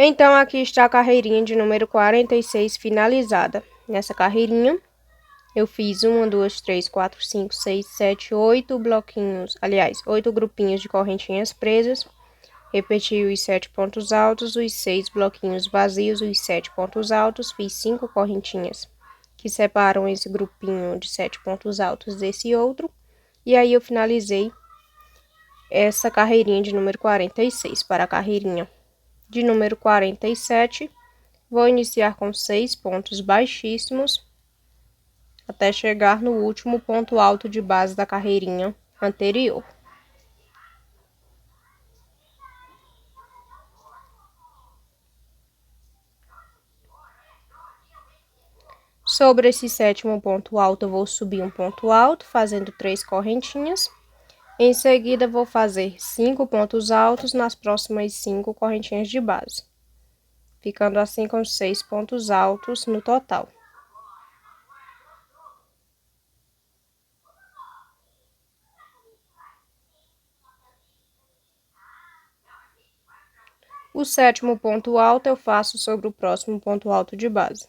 Então, aqui está a carreirinha de número 46 finalizada. Nessa carreirinha, eu fiz 1, 2, 3, 4, 5, 6, 7, 8 bloquinhos, aliás, 8 grupinhos de correntinhas presas. Repeti os 7 pontos altos, os 6 bloquinhos vazios, os 7 pontos altos. Fiz 5 correntinhas que separam esse grupinho de 7 pontos altos desse outro. E aí, eu finalizei essa carreirinha de número 46. Para a carreirinha de número 47, vou iniciar com 6 pontos baixíssimos até chegar no último ponto alto de base da carreirinha anterior. Sobre esse sétimo ponto alto, eu vou subir um ponto alto, fazendo 3 correntinhas. Em seguida, vou fazer 5 pontos altos nas próximas 5 correntinhas de base, ficando assim com 6 pontos altos no total. O sétimo ponto alto eu faço sobre o próximo ponto alto de base.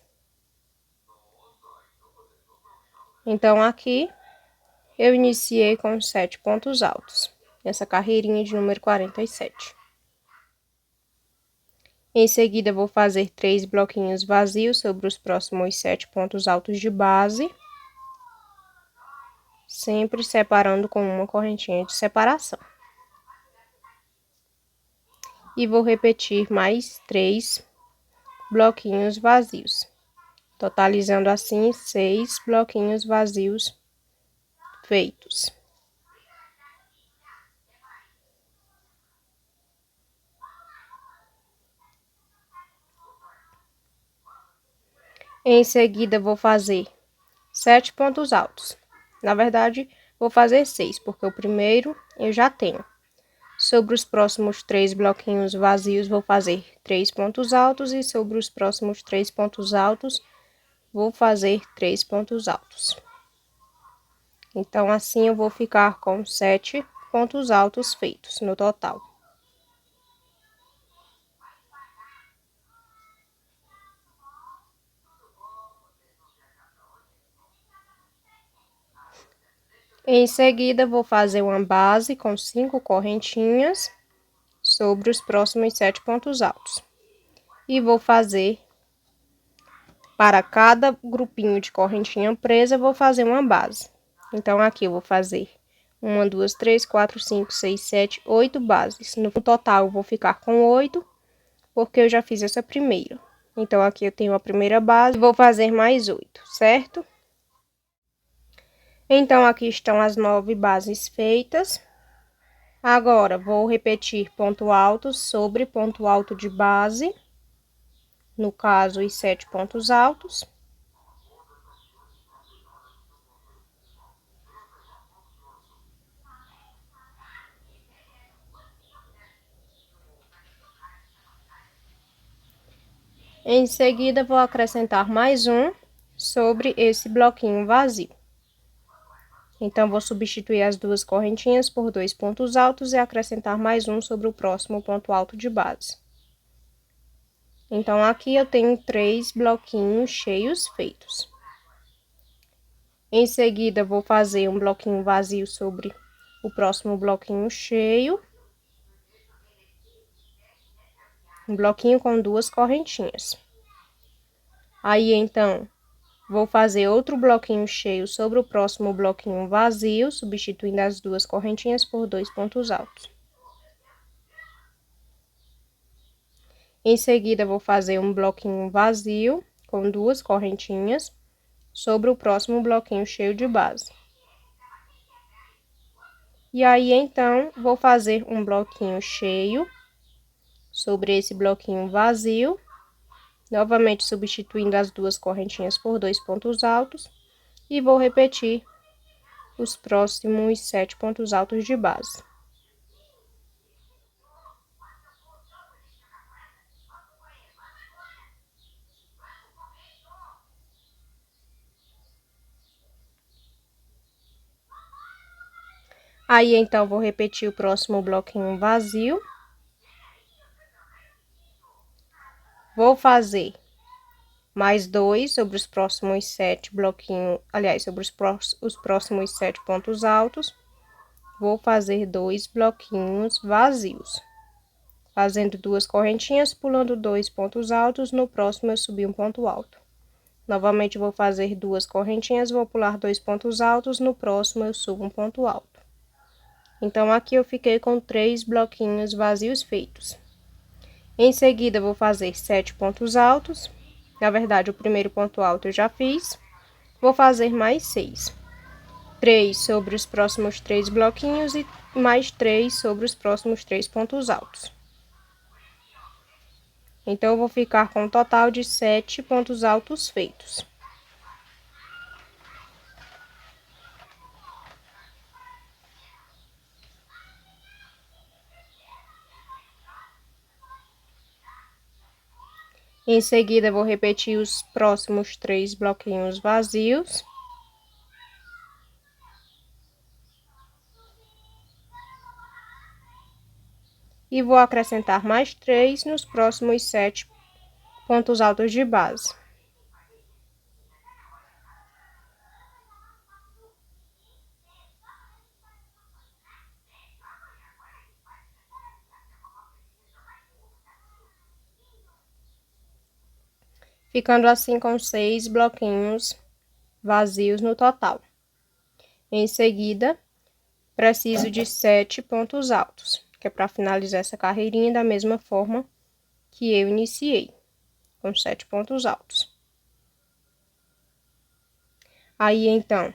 Então, aqui, eu iniciei com 7 pontos altos, nessa carreirinha de número 47. Em seguida, vou fazer 3 bloquinhos vazios sobre os próximos 7 pontos altos de base, sempre separando com uma correntinha de separação. E vou repetir mais 3 bloquinhos vazios, totalizando assim 6 bloquinhos vazios feitos. Em seguida, vou fazer 7 pontos altos. Na verdade, vou fazer 6, porque o primeiro eu já tenho. Sobre os próximos 3 bloquinhos vazios, vou fazer 3 pontos altos. E sobre os próximos 3 pontos altos, vou fazer 3 pontos altos. Então, assim, eu vou ficar com 7 pontos altos feitos no total. Em seguida, vou fazer uma base com 5 correntinhas sobre os próximos 7 pontos altos. E vou fazer, para cada grupinho de correntinha presa, vou fazer uma base. Então, aqui eu vou fazer 1, 2, 3, 4, 5, 6, 7, 8 bases. No total, eu vou ficar com 8, porque eu já fiz essa primeira. Então, aqui eu tenho a primeira base, vou fazer mais 8, certo? Então, aqui estão as 9 bases feitas. Agora, vou repetir ponto alto sobre ponto alto de base, no caso, os 7 pontos altos. Em seguida, vou acrescentar mais um sobre esse bloquinho vazio. Então, vou substituir as duas correntinhas por 2 pontos altos e acrescentar mais um sobre o próximo ponto alto de base. Então, aqui eu tenho 3 bloquinhos cheios feitos. Em seguida, vou fazer um bloquinho vazio sobre o próximo bloquinho cheio. Um bloquinho com 2 correntinhas. Aí, então, vou fazer outro bloquinho cheio sobre o próximo bloquinho vazio, substituindo as duas correntinhas por 2 pontos altos. Em seguida, vou fazer um bloquinho vazio com 2 correntinhas sobre o próximo bloquinho cheio de base. E aí, então, vou fazer um bloquinho cheio sobre esse bloquinho vazio, novamente substituindo as duas correntinhas por 2 pontos altos, e vou repetir os próximos 7 pontos altos de base. Aí, então, vou repetir o próximo bloquinho vazio. vou fazer mais 2 sobre os próximos 7 bloquinhos, aliás, sobre os próximos 7 pontos altos, vou fazer 2 bloquinhos vazios. Fazendo 2 correntinhas, pulando 2 pontos altos, no próximo eu subi um ponto alto. Novamente vou fazer 2 correntinhas, vou pular 2 pontos altos, no próximo eu subo um ponto alto. Então, aqui eu fiquei com 3 bloquinhos vazios feitos. Em seguida, vou fazer 7 pontos altos. Na verdade, o primeiro ponto alto eu já fiz. Vou fazer mais 6. 3 sobre os próximos 3 bloquinhos e mais 3 sobre os próximos 3 pontos altos. Então, eu vou ficar com um total de 7 pontos altos feitos. Em seguida, vou repetir os próximos 3 bloquinhos vazios. E vou acrescentar mais 3 nos próximos 7 pontos altos de base. Ficando assim com 6 bloquinhos vazios no total. Em seguida, preciso de 7 pontos altos, que é para finalizar essa carreirinha da mesma forma que eu iniciei, com 7 pontos altos. Aí, então,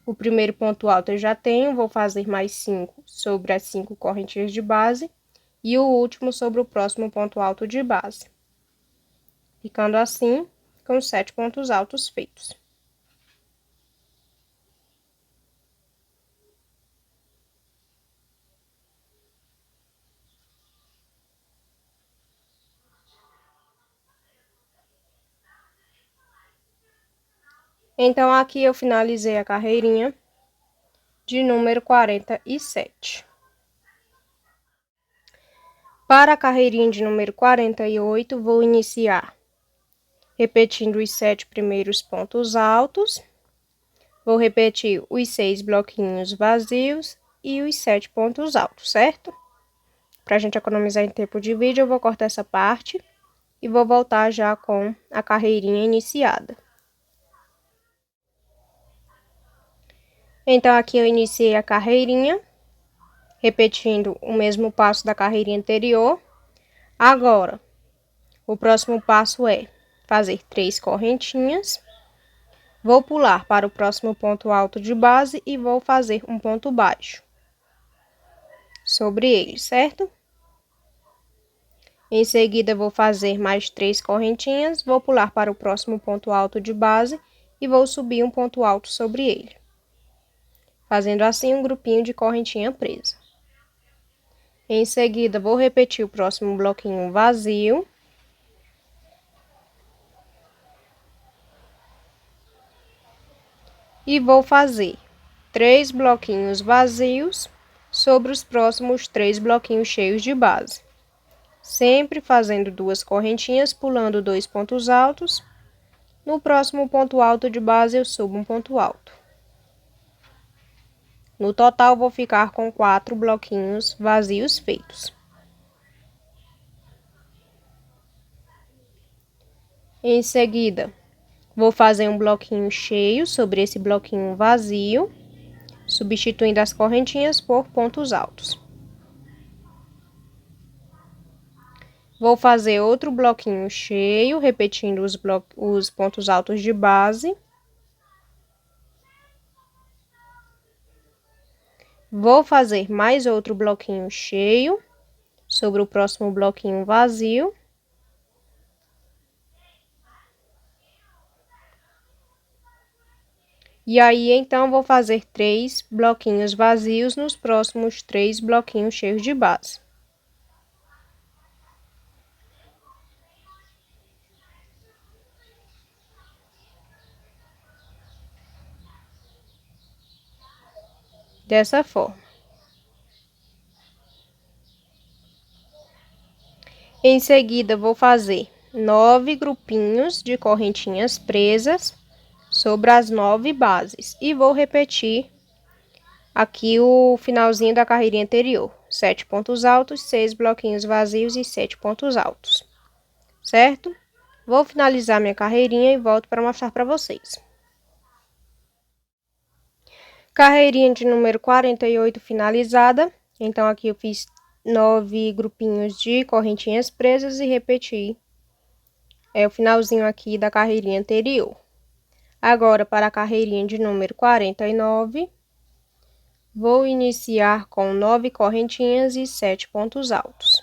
o primeiro ponto alto eu já tenho, vou fazer mais 5 sobre as 5 correntinhas de base e o último sobre o próximo ponto alto de base. Ficando assim, com 7 pontos altos feitos. Então, aqui eu finalizei a carreirinha de número 47. Para a carreirinha de número 48, vou iniciar repetindo os 7 primeiros pontos altos. Vou repetir os 6 bloquinhos vazios e os 7 pontos altos, certo? Para a gente economizar em tempo de vídeo, eu vou cortar essa parte e vou voltar já com a carreirinha iniciada. Então, aqui eu iniciei a carreirinha, repetindo o mesmo passo da carreirinha anterior. Agora, o próximo passo é fazer 3 correntinhas. Vou pular para o próximo ponto alto de base e vou fazer um ponto baixo sobre ele, certo? Em seguida, vou fazer mais 3 correntinhas, vou pular para o próximo ponto alto de base e vou subir um ponto alto sobre ele, fazendo assim um grupinho de correntinha presa. Em seguida, vou repetir o próximo bloquinho vazio. E vou fazer 3 bloquinhos vazios sobre os próximos 3 bloquinhos cheios de base. Sempre fazendo 2 correntinhas, pulando 2 pontos altos. No próximo ponto alto de base, eu subo um ponto alto. No total, vou ficar com 4 bloquinhos vazios feitos. Em seguida, vou fazer um bloquinho cheio sobre esse bloquinho vazio, substituindo as correntinhas por pontos altos. Vou fazer outro bloquinho cheio, repetindo os pontos altos de base. Vou fazer mais outro bloquinho cheio sobre o próximo bloquinho vazio. E aí, então, vou fazer 3 bloquinhos vazios nos próximos 3 bloquinhos cheios de base. Dessa forma. Em seguida, vou fazer 9 grupinhos de correntinhas presas sobre as 9 bases. E vou repetir aqui o finalzinho da carreirinha anterior. 7 pontos altos, 6 bloquinhos vazios e 7 pontos altos. Certo? Vou finalizar minha carreirinha e volto para mostrar para vocês. Carreirinha de número 48 finalizada. Então, aqui eu fiz 9 grupinhos de correntinhas presas e repeti o finalzinho aqui da carreirinha anterior. Agora, para a carreirinha de número 49, vou iniciar com 9 correntinhas e 7 pontos altos.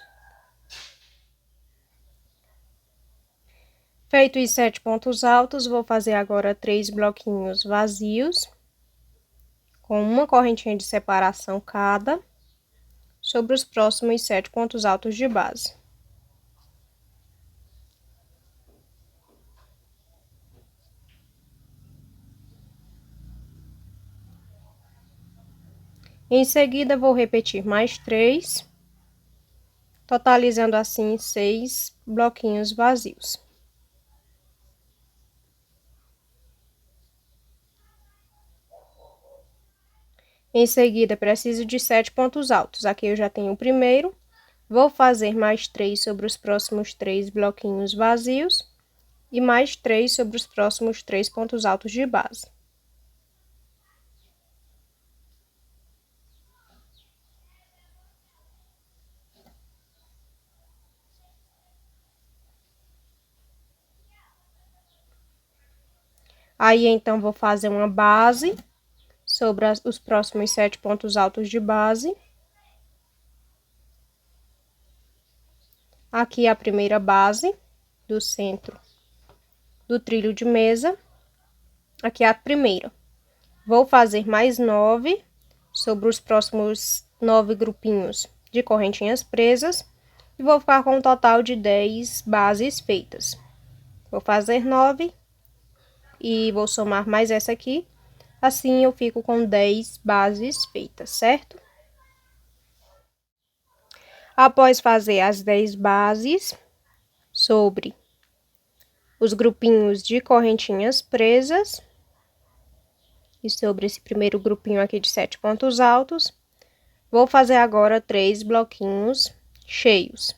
Feito os 7 pontos altos, vou fazer agora 3 bloquinhos vazios, com uma correntinha de separação cada, sobre os próximos 7 pontos altos de base. Em seguida, vou repetir mais 3, totalizando assim 6 bloquinhos vazios. Em seguida, preciso de 7 pontos altos. Aqui eu já tenho o primeiro. Vou fazer mais 3 sobre os próximos 3 bloquinhos vazios e mais 3 sobre os próximos 3 pontos altos de base. Aí, então, vou fazer uma base sobre os próximos 7 pontos altos de base. Aqui a primeira base do centro do trilho de mesa. Aqui a primeira. Vou fazer mais 9 sobre os próximos 9 grupinhos de correntinhas presas. E vou ficar com um total de 10 bases feitas. Vou fazer 9 e vou somar mais essa aqui. Assim, eu fico com 10 bases feitas, certo? Após fazer as 10 bases sobre os grupinhos de correntinhas presas e sobre esse primeiro grupinho aqui de 7 pontos altos, vou fazer agora 3 bloquinhos cheios,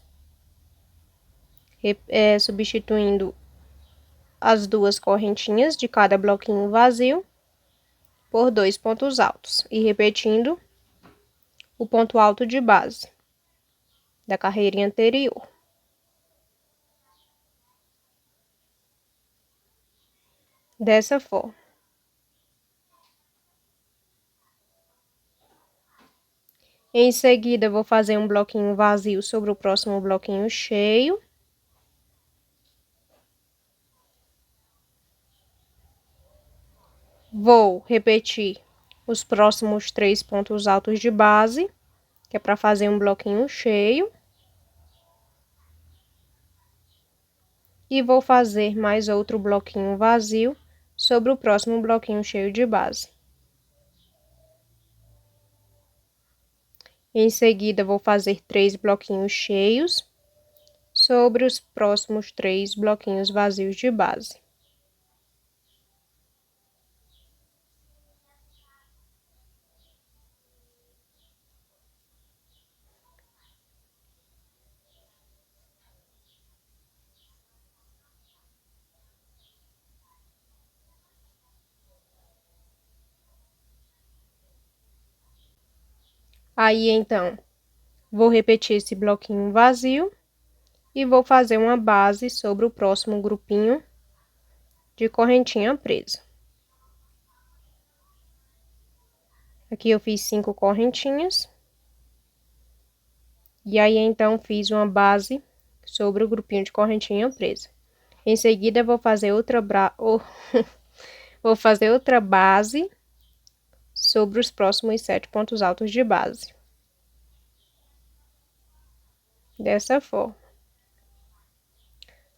substituindo as 2 correntinhas de cada bloquinho vazio por 2 pontos altos e repetindo o ponto alto de base da carreirinha anterior. Dessa forma. Em seguida, vou fazer um bloquinho vazio sobre o próximo bloquinho cheio. Vou repetir os próximos 3 pontos altos de base, que é para fazer um bloquinho cheio. E vou fazer mais outro bloquinho vazio sobre o próximo bloquinho cheio de base. Em seguida, vou fazer 3 bloquinhos cheios sobre os próximos 3 bloquinhos vazios de base. Aí, então, vou repetir esse bloquinho vazio e vou fazer uma base sobre o próximo grupinho de correntinha presa. Aqui eu fiz 5 correntinhas. E aí, então, fiz uma base sobre o grupinho de correntinha presa. Em seguida, vou fazer outra vou fazer outra base sobre os próximos 7 pontos altos de base. Dessa forma.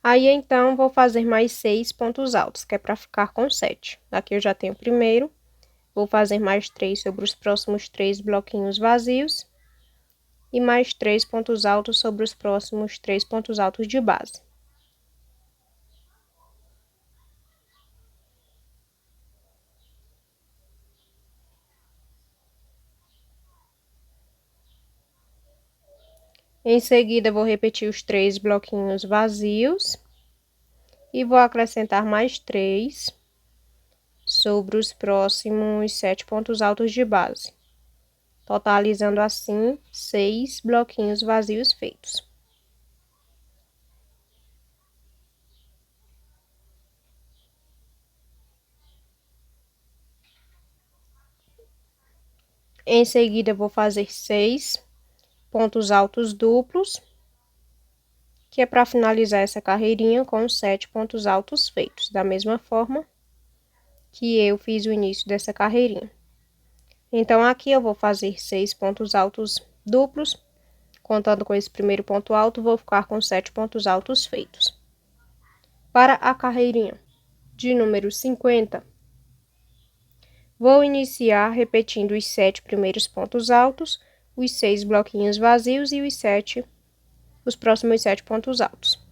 Aí, então, vou fazer mais 6 pontos altos, que é para ficar com 7. Aqui eu já tenho o primeiro. Vou fazer mais 3 sobre os próximos 3 bloquinhos vazios. E mais 3 pontos altos sobre os próximos 3 pontos altos de base. Em seguida, vou repetir os 3 bloquinhos vazios e vou acrescentar mais 3 sobre os próximos 7 pontos altos de base, totalizando assim 6 bloquinhos vazios feitos. Em seguida, vou fazer 6 pontos altos duplos, que é para finalizar essa carreirinha com os 7 pontos altos feitos, da mesma forma que eu fiz o início dessa carreirinha. Então, aqui eu vou fazer 6 pontos altos duplos, contando com esse primeiro ponto alto, vou ficar com 7 pontos altos feitos. Para a carreirinha de número 50, vou iniciar repetindo os 7 primeiros pontos altos, os 6 bloquinhos vazios e os próximos 7 pontos altos.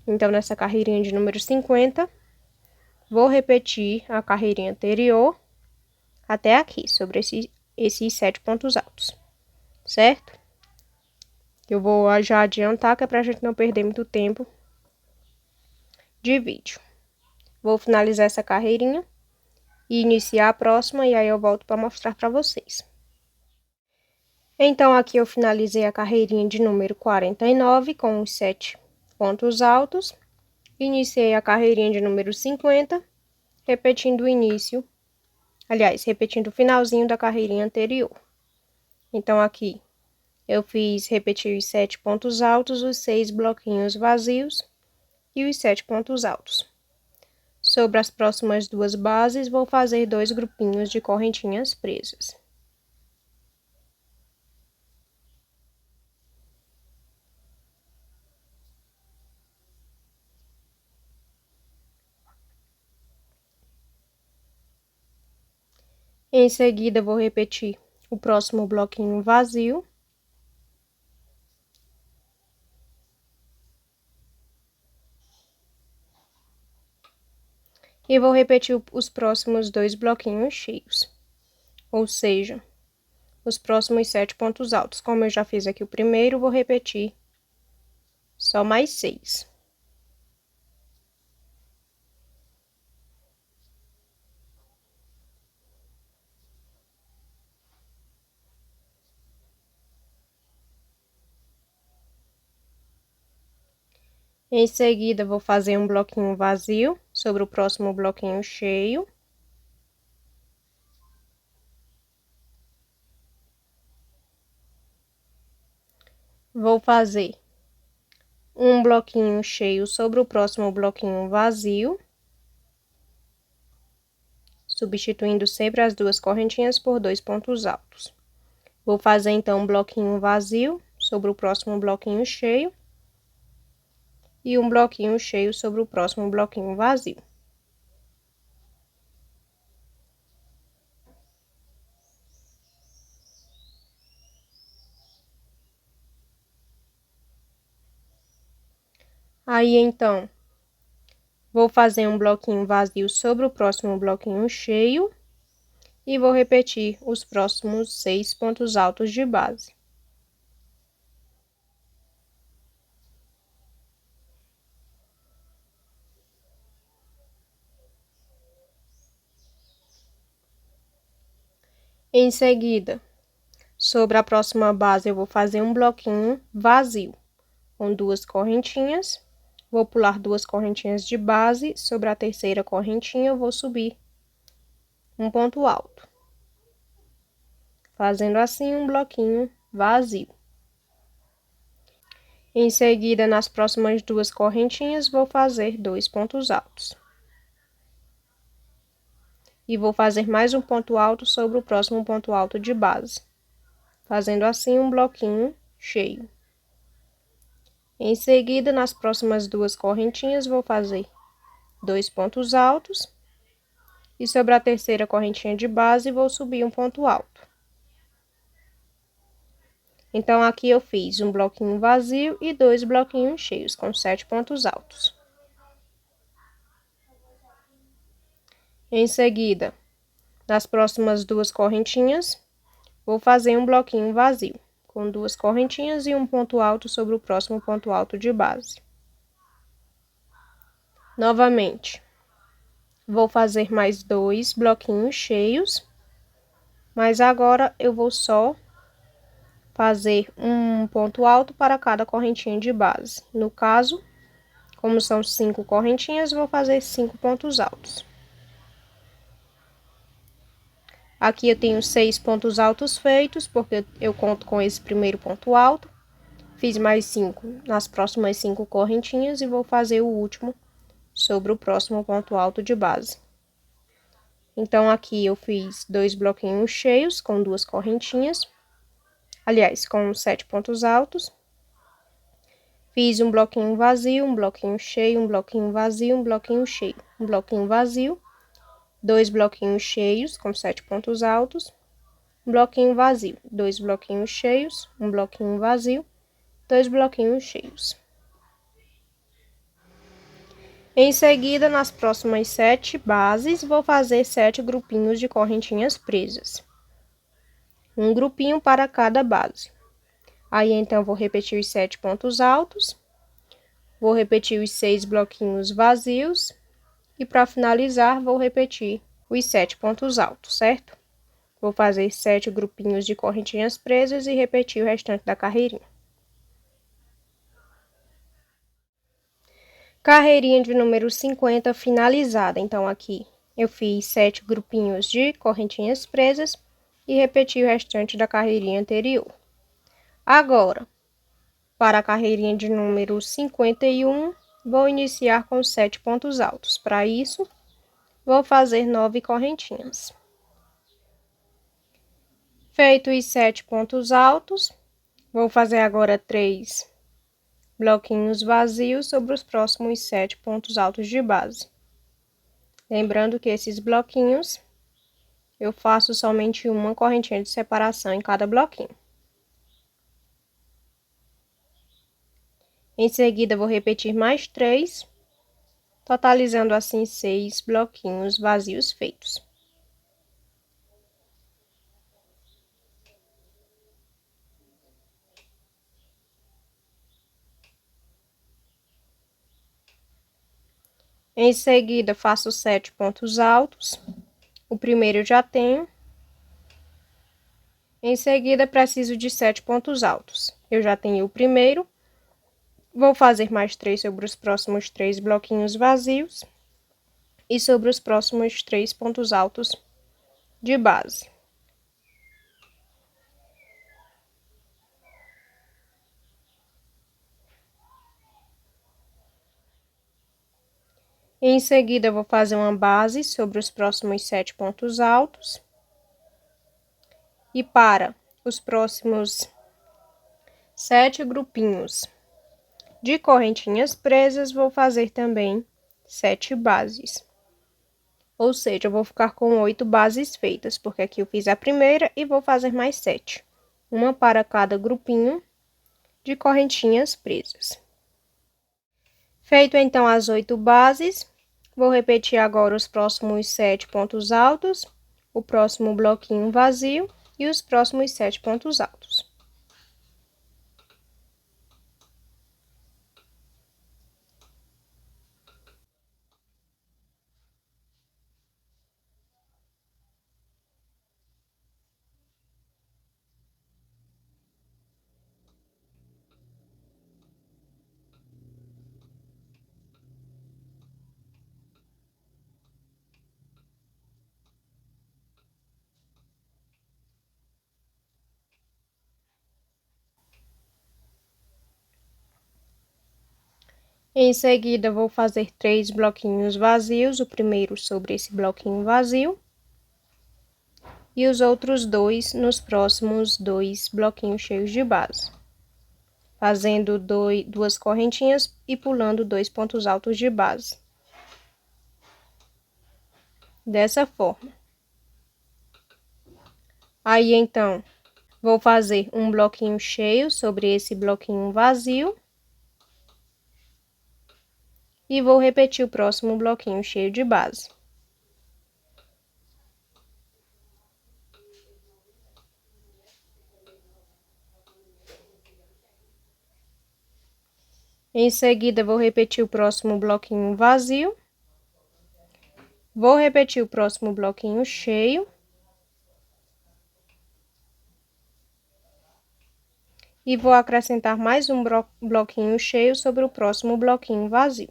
Então, nessa carreirinha de número 50, vou repetir a carreirinha anterior até aqui, sobre esses 7 pontos altos, certo? Eu vou já adiantar, que é pra gente não perder muito tempo de vídeo. Vou finalizar essa carreirinha e iniciar a próxima, e aí eu volto para mostrar para vocês. Então, aqui eu finalizei a carreirinha de número 49 com os 7 pontos altos. Iniciei a carreirinha de número 50, repetindo o início, aliás, repetindo o finalzinho da carreirinha anterior. Então, aqui eu repeti os 7 pontos altos, os 6 bloquinhos vazios e os 7 pontos altos. Sobre as próximas 2 bases, vou fazer 2 grupinhos de correntinhas presas. Em seguida, vou repetir o próximo bloquinho vazio. E vou repetir os próximos 2 bloquinhos cheios, ou seja, os próximos 7 pontos altos. Como eu já fiz aqui o primeiro, vou repetir só mais 6. Em seguida, vou fazer um bloquinho vazio sobre o próximo bloquinho cheio. Vou fazer um bloquinho cheio sobre o próximo bloquinho vazio, substituindo sempre as 2 correntinhas por 2 pontos altos. Vou fazer então um bloquinho vazio sobre o próximo bloquinho cheio e um bloquinho cheio sobre o próximo bloquinho vazio. Aí, então, vou fazer um bloquinho vazio sobre o próximo bloquinho cheio e vou repetir os próximos 6 pontos altos de base. Em seguida, sobre a próxima base, eu vou fazer um bloquinho vazio com 2 correntinhas. Vou pular 2 correntinhas de base, sobre a terceira correntinha eu vou subir um ponto alto, fazendo assim um bloquinho vazio. Em seguida, nas próximas 2 correntinhas, vou fazer 2 pontos altos. E vou fazer mais um ponto alto sobre o próximo ponto alto de base, fazendo assim um bloquinho cheio. Em seguida, nas próximas 2 correntinhas, vou fazer 2 pontos altos. E sobre a terceira correntinha de base, vou subir um ponto alto. Então, aqui eu fiz um bloquinho vazio e 2 bloquinhos cheios, com 7 pontos altos. Em seguida, nas próximas 2 correntinhas, vou fazer um bloquinho vazio, com 2 correntinhas e um ponto alto sobre o próximo ponto alto de base. Novamente, vou fazer mais 2 bloquinhos cheios, mas agora eu vou só fazer um ponto alto para cada correntinha de base. No caso, como são 5 correntinhas, vou fazer 5 pontos altos. Aqui eu tenho 6 pontos altos feitos, porque eu conto com esse primeiro ponto alto. Fiz mais 5 nas próximas 5 correntinhas e vou fazer o último sobre o próximo ponto alto de base. Então, aqui eu fiz 2 bloquinhos cheios com 2 correntinhas. Aliás, com 7 pontos altos. Fiz um bloquinho vazio, um bloquinho cheio, um bloquinho vazio, um bloquinho cheio, um bloquinho vazio, 2 bloquinhos cheios com 7 pontos altos, um bloquinho vazio, 2 bloquinhos cheios, um bloquinho vazio, 2 bloquinhos cheios. Em seguida, nas próximas 7 bases, vou fazer 7 grupinhos de correntinhas presas. Um grupinho para cada base. Aí, então, vou repetir os 7 pontos altos. Vou repetir os 6 bloquinhos vazios. E para finalizar, vou repetir os 7 pontos altos, certo? Vou fazer 7 grupinhos de correntinhas presas e repetir o restante da carreirinha. Carreirinha de número 50 finalizada. Então, aqui eu fiz 7 grupinhos de correntinhas presas e repeti o restante da carreirinha anterior. Agora, para a carreirinha de número 51, vou iniciar com 7 pontos altos. Para isso, vou fazer 9 correntinhas. Feito os 7 pontos altos, vou fazer agora 3 bloquinhos vazios sobre os próximos 7 pontos altos de base. Lembrando que esses bloquinhos, eu faço somente uma correntinha de separação em cada bloquinho. Em seguida, vou repetir mais 3, totalizando assim 6 bloquinhos vazios feitos. Em seguida, faço 7 pontos altos. O primeiro eu já tenho. Em seguida, preciso de 7 pontos altos. Eu já tenho o primeiro. Vou fazer mais 3 sobre os próximos 3 bloquinhos vazios. E sobre os próximos 3 pontos altos de base. Em seguida, vou fazer uma base sobre os próximos 7 pontos altos. E para os próximos 7 grupinhos de correntinhas presas, vou fazer também 7 bases. Ou seja, eu vou ficar com 8 bases feitas, porque aqui eu fiz a primeira e vou fazer mais 7. Uma para cada grupinho de correntinhas presas. Feito então as 8 bases, vou repetir agora os próximos 7 pontos altos, o próximo bloquinho vazio e os próximos 7 pontos altos. Em seguida, vou fazer 3 bloquinhos vazios, o primeiro sobre esse bloquinho vazio. E os outros 2 nos próximos 2 bloquinhos cheios de base. Fazendo 2 correntinhas e pulando 2 pontos altos de base. Dessa forma. Aí, então, vou fazer um bloquinho cheio sobre esse bloquinho vazio. E vou repetir o próximo bloquinho cheio de base. Em seguida, vou repetir o próximo bloquinho vazio. Vou repetir o próximo bloquinho cheio. E vou acrescentar mais um bloquinho cheio sobre o próximo bloquinho vazio.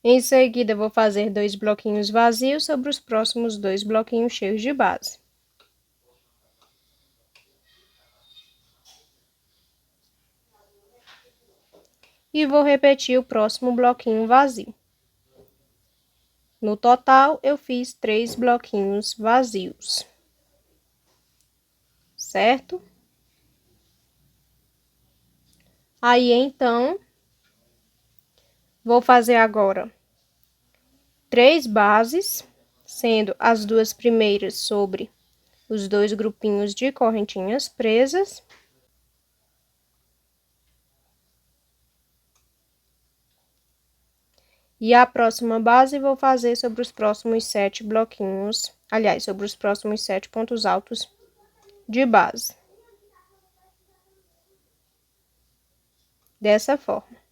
Em seguida, vou fazer 2 bloquinhos vazios sobre os próximos 2 bloquinhos cheios de base. E vou repetir o próximo bloquinho vazio. No total, eu fiz 3 bloquinhos vazios, certo? Aí, então, vou fazer agora 3 bases, sendo as 2 primeiras sobre os 2 grupinhos de correntinhas presas. E a próxima base vou fazer sobre os próximos 7 bloquinhos, aliás, sobre os próximos 7 pontos altos de base. Dessa forma.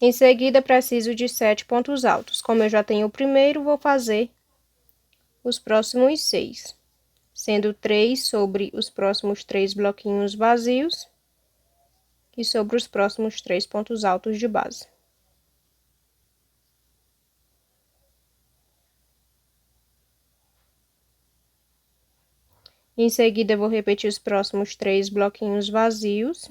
Em seguida, preciso de 7 pontos altos. Como eu já tenho o primeiro, vou fazer os próximos 6, sendo 3 sobre os próximos 3 bloquinhos vazios e sobre os próximos 3 pontos altos de base. Em seguida, vou repetir os próximos 3 bloquinhos vazios.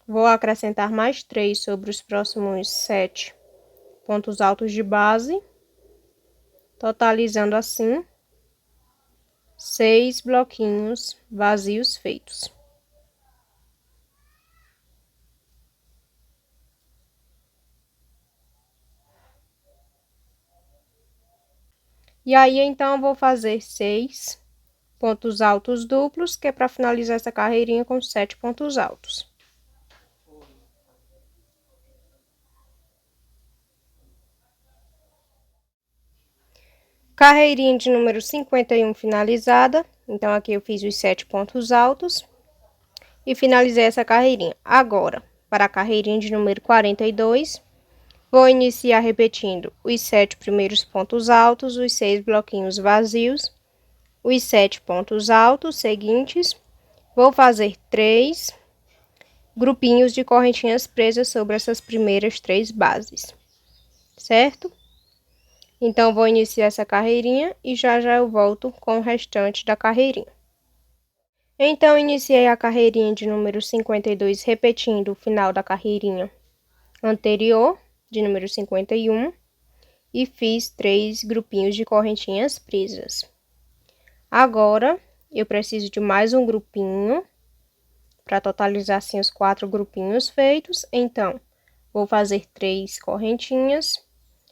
Vou acrescentar mais 3 sobre os próximos 7 pontos altos de base, totalizando assim 6 bloquinhos vazios feitos. E aí, então, eu vou fazer 6 pontos altos duplos, que é para finalizar essa carreirinha com 7 pontos altos. Carreirinha de número 51 finalizada. Então, aqui eu fiz os 7 pontos altos e finalizei essa carreirinha. Agora, para a carreirinha de número 42, vou iniciar repetindo os 7 primeiros pontos altos, os 6 bloquinhos vazios, os 7 pontos altos seguintes. Vou fazer 3 grupinhos de correntinhas presas sobre essas primeiras 3 bases, certo? Então, vou iniciar essa carreirinha e já eu volto com o restante da carreirinha. Então, iniciei a carreirinha de número 52, repetindo o final da carreirinha anterior, de número 51, e fiz 3 grupinhos de correntinhas presas. Agora, eu preciso de mais um grupinho, para totalizar assim os 4 grupinhos feitos. Então, vou fazer 3 correntinhas.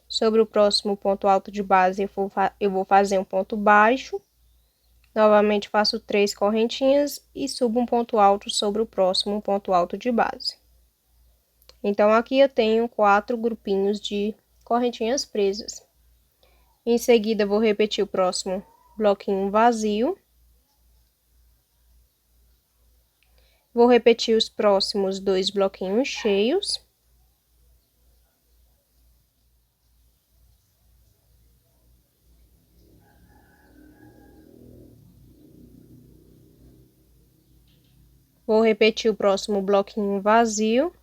Sobre o próximo ponto alto de base, eu vou fazer um ponto baixo. Novamente, faço 3 correntinhas e subo um ponto alto sobre o próximo ponto alto de base. Então, aqui eu tenho 4 grupinhos de correntinhas presas. Em seguida, vou repetir o próximo bloquinho vazio. Vou repetir os próximos 2 bloquinhos cheios. Vou repetir o próximo bloquinho vazio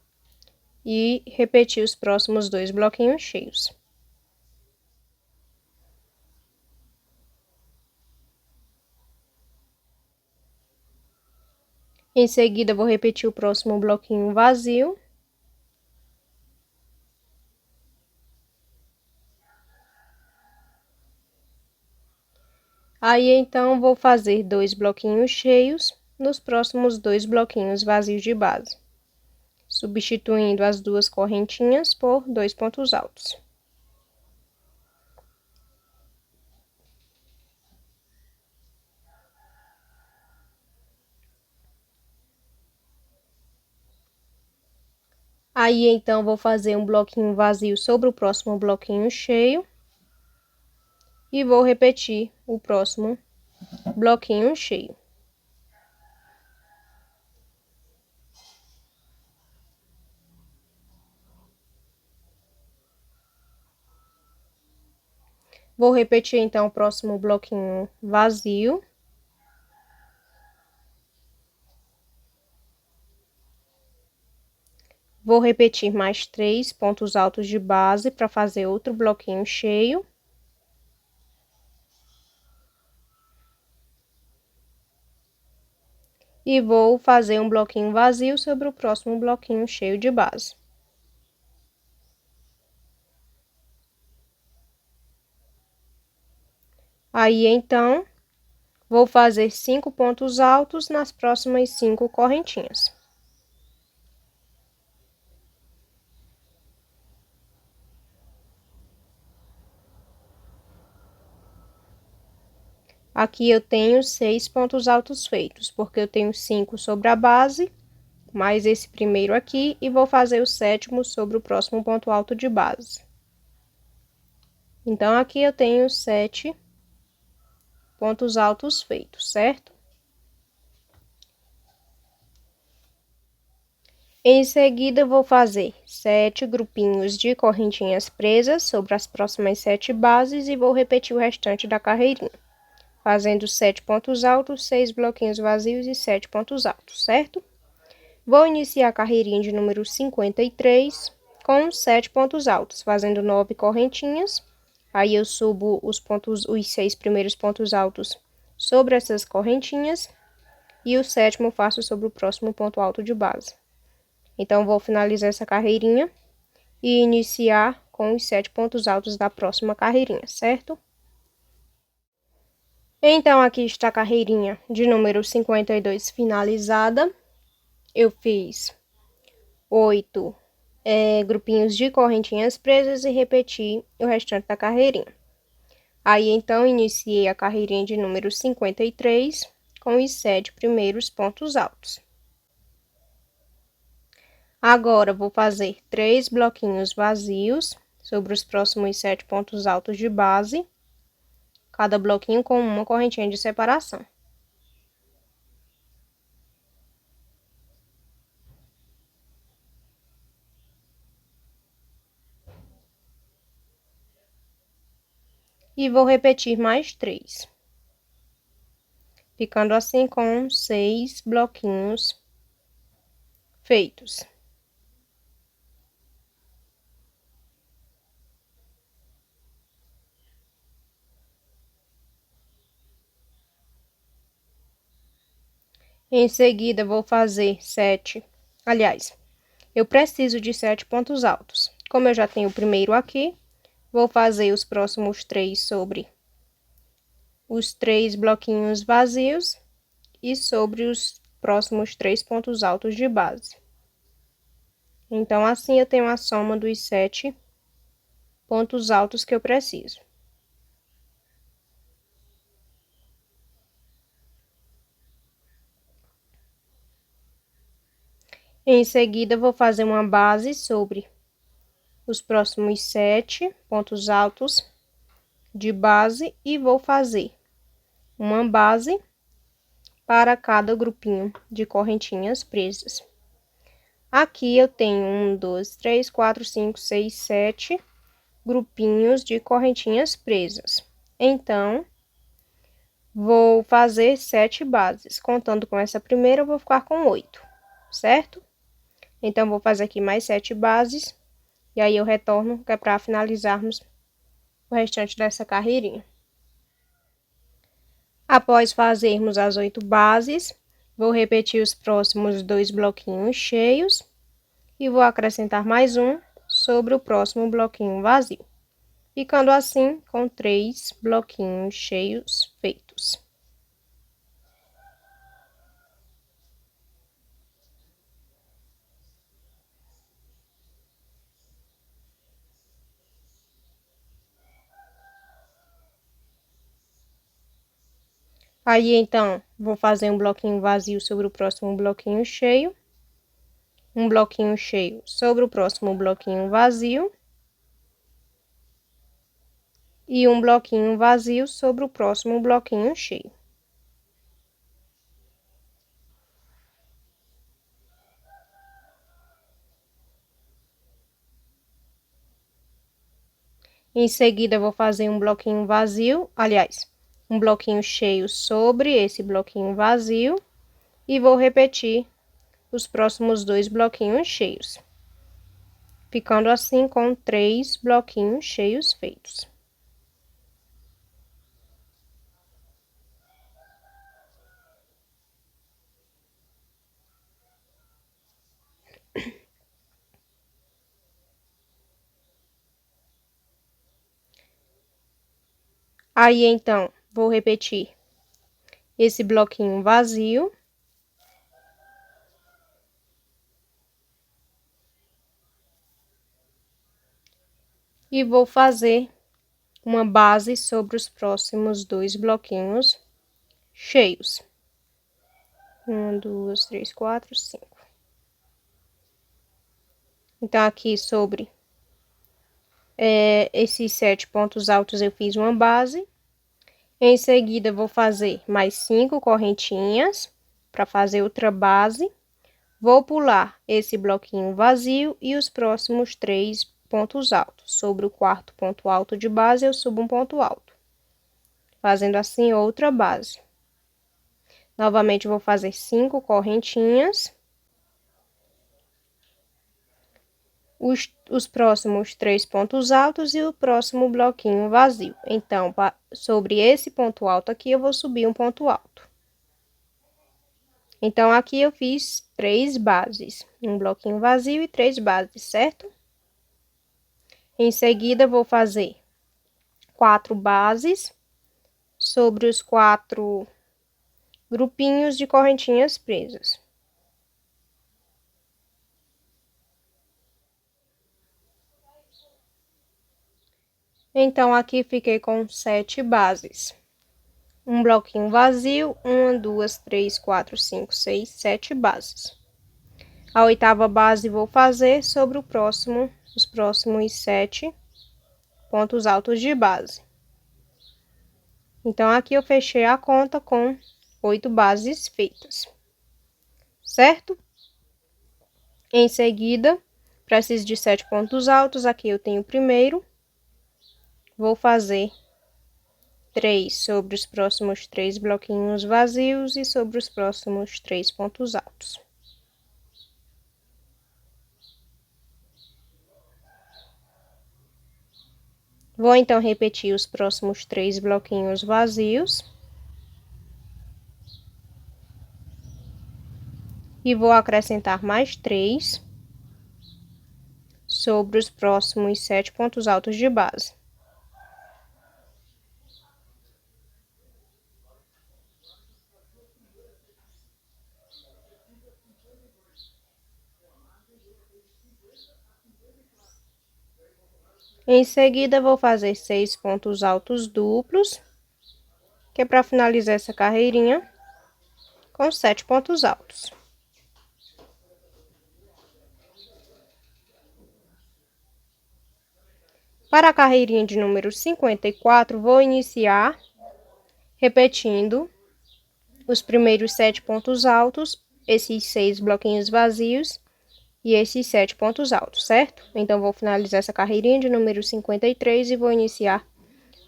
e repetir os próximos 2 bloquinhos cheios. Em seguida, vou repetir o próximo bloquinho vazio. Aí, então, vou fazer 2 bloquinhos cheios nos próximos 2 bloquinhos vazios de base, substituindo as 2 correntinhas por 2 pontos altos. Aí, então, vou fazer um bloquinho vazio sobre o próximo bloquinho cheio. E vou repetir o próximo bloquinho cheio. Vou repetir, então, o próximo bloquinho vazio. Vou repetir mais 3 pontos altos de base para fazer outro bloquinho cheio. E vou fazer um bloquinho vazio sobre o próximo bloquinho cheio de base. Aí, então, vou fazer 5 pontos altos nas próximas 5 correntinhas. Aqui eu tenho 6 pontos altos feitos, porque eu tenho 5 sobre a base, mais esse primeiro aqui, e vou fazer o sétimo sobre o próximo ponto alto de base. Então, aqui eu tenho 7 pontos altos feitos, certo? Em seguida, vou fazer 7 grupinhos de correntinhas presas sobre as próximas 7 bases e vou repetir o restante da carreirinha, fazendo 7 pontos altos, 6 bloquinhos vazios e 7 pontos altos, certo? Vou iniciar a carreirinha de número 53 com 7 pontos altos, fazendo 9 correntinhas. Aí eu subo os 6 primeiros pontos altos sobre essas correntinhas e o sétimo faço sobre o próximo ponto alto de base. Então, vou finalizar essa carreirinha e iniciar com os 7 pontos altos da próxima carreirinha, certo? Então, aqui está a carreirinha de número 52 finalizada. Eu fiz 8 grupinhos de correntinhas presas e repeti o restante da carreirinha. Aí, então, iniciei a carreirinha de número 53 com os 7 primeiros pontos altos. Agora, vou fazer 3 bloquinhos vazios sobre os próximos 7 pontos altos de base, cada bloquinho com uma correntinha de separação. E vou repetir mais 3, ficando assim com 6 bloquinhos feitos. Em seguida, vou fazer 7. Aliás, eu preciso de 7 pontos altos. Como eu já tenho o primeiro aqui, vou fazer os próximos 3 sobre os 3 bloquinhos vazios e sobre os próximos 3 pontos altos de base. Então, assim eu tenho a soma dos 7 pontos altos que eu preciso. Em seguida, vou fazer uma base sobre os próximos 7 pontos altos de base e vou fazer uma base para cada grupinho de correntinhas presas. Aqui eu tenho 1, 2, 3, 4, 5, 6, 7 grupinhos de correntinhas presas. Então, vou fazer 7 bases. Contando com essa primeira, eu vou ficar com 8, certo? Então, vou fazer aqui mais 7 bases. E aí, eu retorno, que é para finalizarmos o restante dessa carreirinha. Após fazermos as 8 bases, vou repetir os próximos 2 bloquinhos cheios. E vou acrescentar mais um sobre o próximo bloquinho vazio. Ficando assim com 3 bloquinhos cheios feitos. Aí, então, vou fazer um bloquinho vazio sobre o próximo bloquinho cheio. um bloquinho cheio sobre o próximo bloquinho vazio. E um bloquinho vazio sobre o próximo bloquinho cheio. Em seguida, vou fazer um bloquinho vazio, aliás, um bloquinho cheio sobre esse bloquinho vazio. E vou repetir os próximos 2 bloquinhos cheios. Ficando assim com 3 bloquinhos cheios feitos. Aí, então, vou repetir esse bloquinho vazio. E vou fazer uma base sobre os próximos 2 bloquinhos cheios. 1, 2, 3, 4, 5. Então, aqui sobre esses 7 pontos altos eu fiz uma base. Em seguida, vou fazer mais 5 correntinhas para fazer outra base. Vou pular esse bloquinho vazio e os próximos 3 pontos altos. Sobre o quarto ponto alto de base, eu subo um ponto alto. Fazendo assim outra base. Novamente, vou fazer 5 correntinhas. Os próximos 3 pontos altos e o próximo bloquinho vazio. Então, sobre esse ponto alto aqui, eu vou subir um ponto alto. Então, aqui eu fiz 3 bases, um bloquinho vazio e 3 bases, certo? Em seguida, vou fazer 4 bases sobre os 4 grupinhos de correntinhas presas. Então, aqui fiquei com 7 bases. Um bloquinho vazio, 1, 2, 3, 4, 5, 6, 7 bases. A oitava base vou fazer sobre os próximos 7 pontos altos de base. Então, aqui eu fechei a conta com 8 bases feitas, certo? Em seguida, para esses de 7 pontos altos, aqui eu tenho o primeiro. Vou fazer 3 sobre os próximos 3 bloquinhos vazios e sobre os próximos 3 pontos altos. Vou então repetir os próximos 3 bloquinhos vazios. E vou acrescentar mais 3 sobre os próximos 7 pontos altos de base. Em seguida, vou fazer 6 pontos altos duplos, que é para finalizar essa carreirinha com 7 pontos altos. Para a carreirinha de número 54, vou iniciar repetindo os primeiros 7 pontos altos, esses 6 bloquinhos vazios e esses 7 pontos altos, certo? Então, vou finalizar essa carreirinha de número 53 e vou iniciar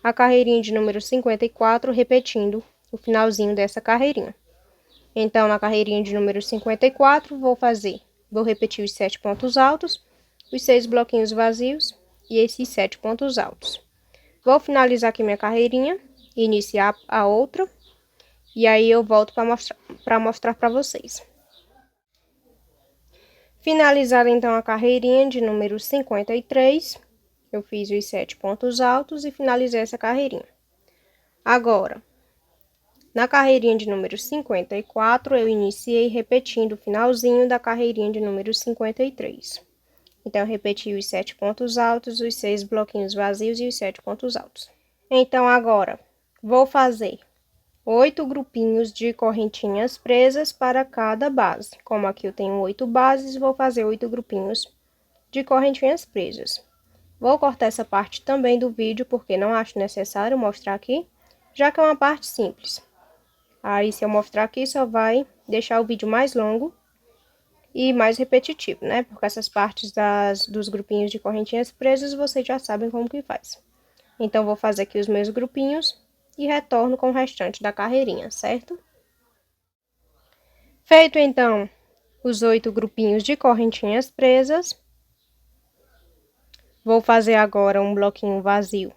a carreirinha de número 54, repetindo o finalzinho dessa carreirinha. Então, na carreirinha de número 54, vou repetir os 7 pontos altos, os 6 bloquinhos vazios e esses 7 pontos altos. Vou finalizar aqui minha carreirinha, iniciar a outra, e aí eu volto para mostrar para vocês. Finalizada então a carreirinha de número 53, eu fiz os 7 pontos altos e finalizei essa carreirinha. Agora, na carreirinha de número 54, eu iniciei repetindo o finalzinho da carreirinha de número 53. Então, eu repeti os 7 pontos altos, os 6 bloquinhos vazios e os 7 pontos altos. Então, agora, vou fazer 8 grupinhos de correntinhas presas para cada base. Como aqui eu tenho 8 bases, vou fazer 8 grupinhos de correntinhas presas. Vou cortar essa parte também do vídeo, porque não acho necessário mostrar aqui, já que é uma parte simples. Aí, se eu mostrar aqui, só vai deixar o vídeo mais longo e mais repetitivo, né? Porque essas partes dos grupinhos de correntinhas presas, vocês já sabem como que faz. Então, vou fazer aqui os meus grupinhos e retorno com o restante da carreirinha, certo? Feito, então, os 8 grupinhos de correntinhas presas, vou fazer agora um bloquinho vazio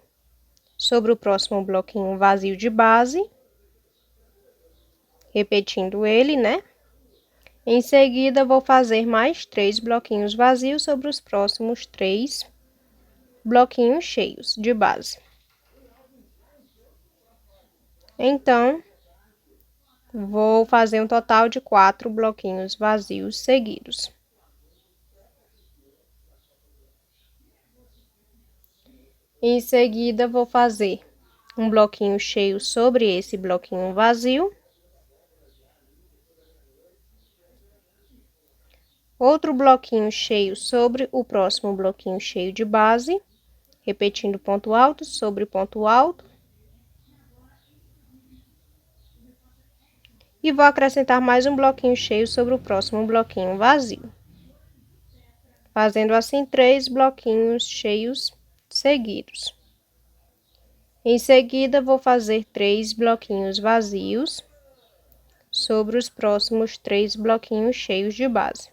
sobre o próximo bloquinho vazio de base, repetindo ele, né? Em seguida, vou fazer mais 3 bloquinhos vazios sobre os próximos 3 bloquinhos cheios de base. Então, vou fazer um total de 4 bloquinhos vazios seguidos. Em seguida, vou fazer um bloquinho cheio sobre esse bloquinho vazio. Outro bloquinho cheio sobre o próximo bloquinho cheio de base, repetindo ponto alto sobre ponto alto. E vou acrescentar mais um bloquinho cheio sobre o próximo bloquinho vazio. Fazendo assim 3 bloquinhos cheios seguidos. Em seguida, vou fazer 3 bloquinhos vazios sobre os próximos 3 bloquinhos cheios de base.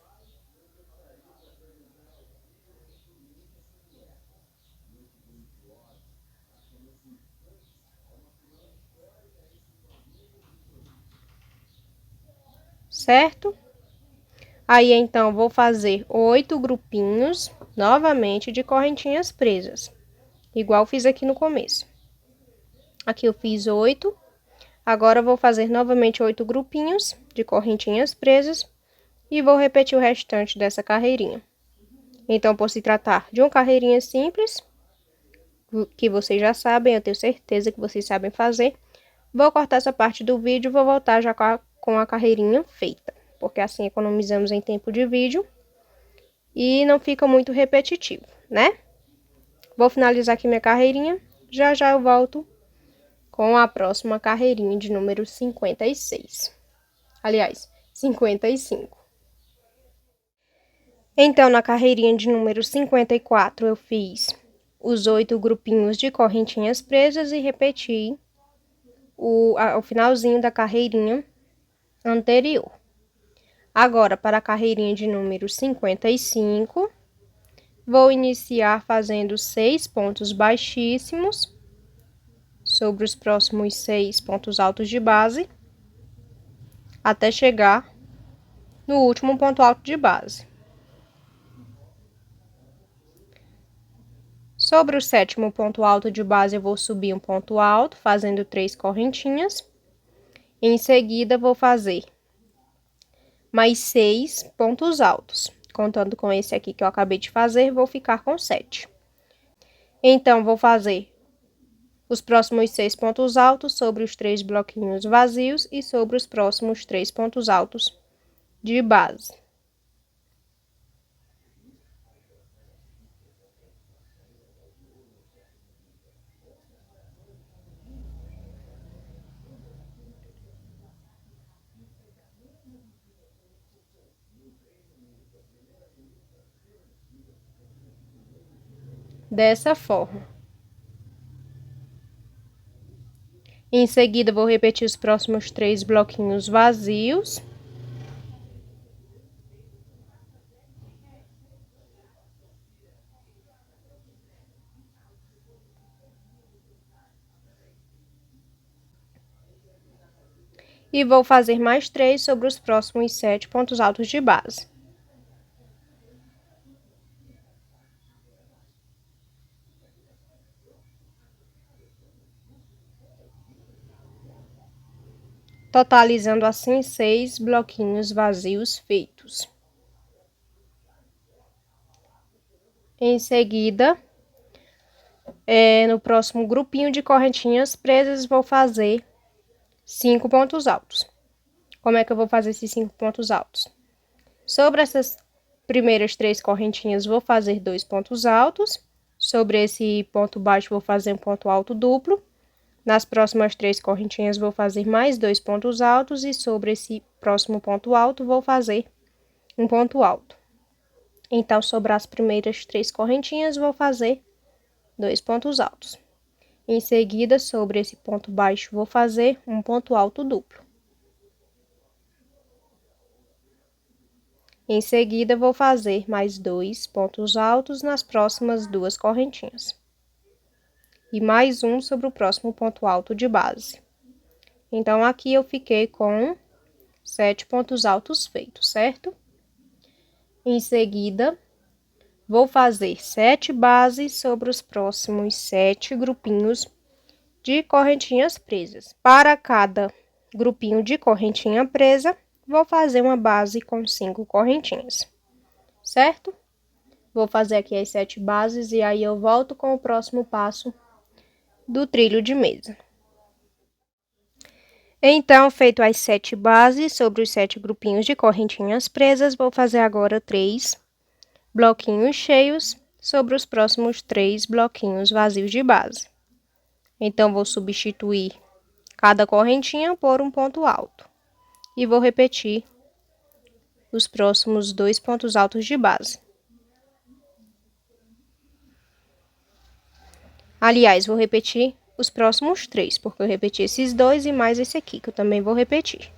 Certo? Aí, então, vou fazer 8 grupinhos, novamente, de correntinhas presas. Igual fiz aqui no começo. Aqui eu fiz 8. Agora, vou fazer novamente 8 grupinhos de correntinhas presas. E vou repetir o restante dessa carreirinha. Então, por se tratar de uma carreirinha simples, que vocês já sabem, eu tenho certeza que vocês sabem fazer, vou cortar essa parte do vídeo e vou voltar já com a carreirinha feita. Porque assim economizamos em tempo de vídeo e não fica muito repetitivo, né? Vou finalizar aqui minha carreirinha, já eu volto com a próxima carreirinha de número 56. Aliás, 55. Então, na carreirinha de número 54, eu fiz os 8 grupinhos de correntinhas presas e repeti o finalzinho da carreirinha anterior. Agora, para a carreirinha de número 55, vou iniciar fazendo 6 pontos baixíssimos sobre os próximos 6 pontos altos de base, até chegar no último ponto alto de base. Sobre o 7º ponto alto de base, eu vou subir um ponto alto, fazendo 3 correntinhas. Em seguida, vou fazer mais 6 pontos altos. Contando com esse aqui que eu acabei de fazer, vou ficar com 7. Então, vou fazer os próximos 6 pontos altos sobre os 3 bloquinhos vazios e sobre os próximos 3 pontos altos de base. Dessa forma. Em seguida, vou repetir os próximos 3 bloquinhos vazios. E vou fazer mais 3 sobre os próximos 7 pontos altos de base. Totalizando assim 6 bloquinhos vazios feitos. Em seguida, no próximo grupinho de correntinhas presas, vou fazer 5 pontos altos. Como é que eu vou fazer esses 5 pontos altos? Sobre essas primeiras 3 correntinhas, vou fazer 2 pontos altos. Sobre esse ponto baixo, vou fazer um ponto alto duplo. Nas próximas 3 correntinhas, vou fazer mais 2 pontos altos. E sobre esse próximo ponto alto, vou fazer um ponto alto. Então, sobre as primeiras 3 correntinhas, vou fazer 2 pontos altos. Em seguida, sobre esse ponto baixo, vou fazer um ponto alto duplo. Em seguida, vou fazer mais 2 pontos altos nas próximas 2 correntinhas. E mais um sobre o próximo ponto alto de base. Então, aqui eu fiquei com 7 pontos altos feitos, certo? Em seguida, vou fazer 7 bases sobre os próximos 7 grupinhos de correntinhas presas. Para cada grupinho de correntinha presa, vou fazer uma base com 5 correntinhas, certo? Vou fazer aqui as 7 bases e aí eu volto com o próximo passo do trilho de mesa. Então, feito as 7 bases sobre os 7 grupinhos de correntinhas presas, vou fazer agora 3 bloquinhos cheios sobre os próximos 3 bloquinhos vazios de base. Então, vou substituir cada correntinha por um ponto alto. E vou repetir os próximos 2 pontos altos de base. Aliás, vou repetir os próximos 3, porque eu repeti esses 2 e mais esse aqui, que eu também vou repetir.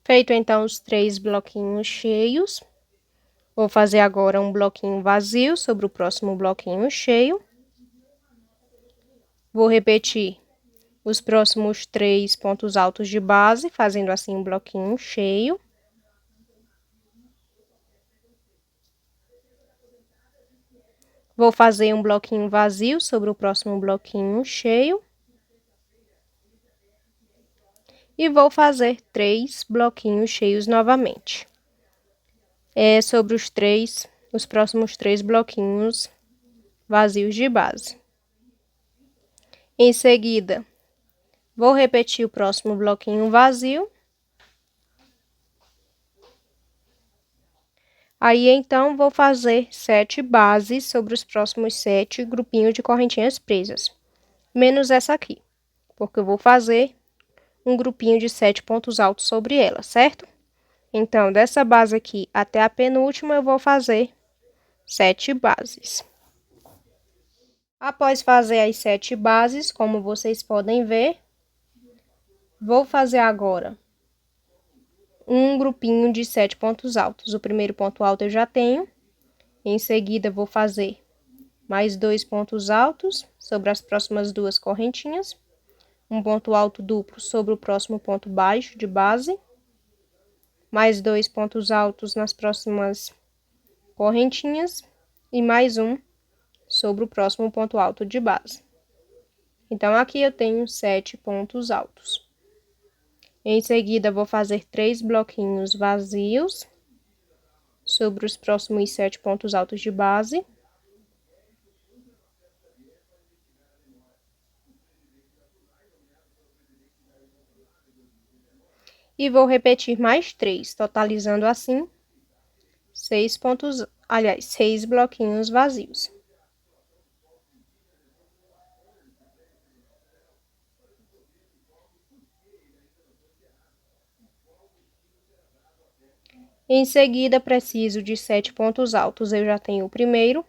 Feito então os 3 bloquinhos cheios, vou fazer agora um bloquinho vazio sobre o próximo bloquinho cheio. Vou repetir os próximos 3 pontos altos de base, fazendo assim um bloquinho cheio. Vou fazer um bloquinho vazio sobre o próximo bloquinho cheio. E vou fazer 3 bloquinhos cheios novamente. Sobre os próximos 3 bloquinhos vazios de base. Em seguida, vou repetir o próximo bloquinho vazio. Aí, então, vou fazer 7 bases sobre os próximos 7 grupinhos de correntinhas presas. Menos essa aqui, porque eu vou fazer um grupinho de 7 pontos altos sobre ela, certo? Então, dessa base aqui até a penúltima, eu vou fazer 7 bases. Após fazer as 7 bases, como vocês podem ver, vou fazer agora um grupinho de 7 pontos altos. O primeiro ponto alto eu já tenho. Em seguida, vou fazer mais 2 pontos altos sobre as próximas 2 correntinhas. Um ponto alto duplo sobre o próximo ponto baixo de base. Mais 2 pontos altos nas próximas correntinhas. E mais um sobre o próximo ponto alto de base. Então, aqui eu tenho 7 pontos altos. Em seguida, vou fazer 3 bloquinhos vazios sobre os próximos 7 pontos altos de base. E vou repetir mais 3, totalizando assim 6 bloquinhos vazios. Em seguida, preciso de 7 pontos altos, eu já tenho o primeiro.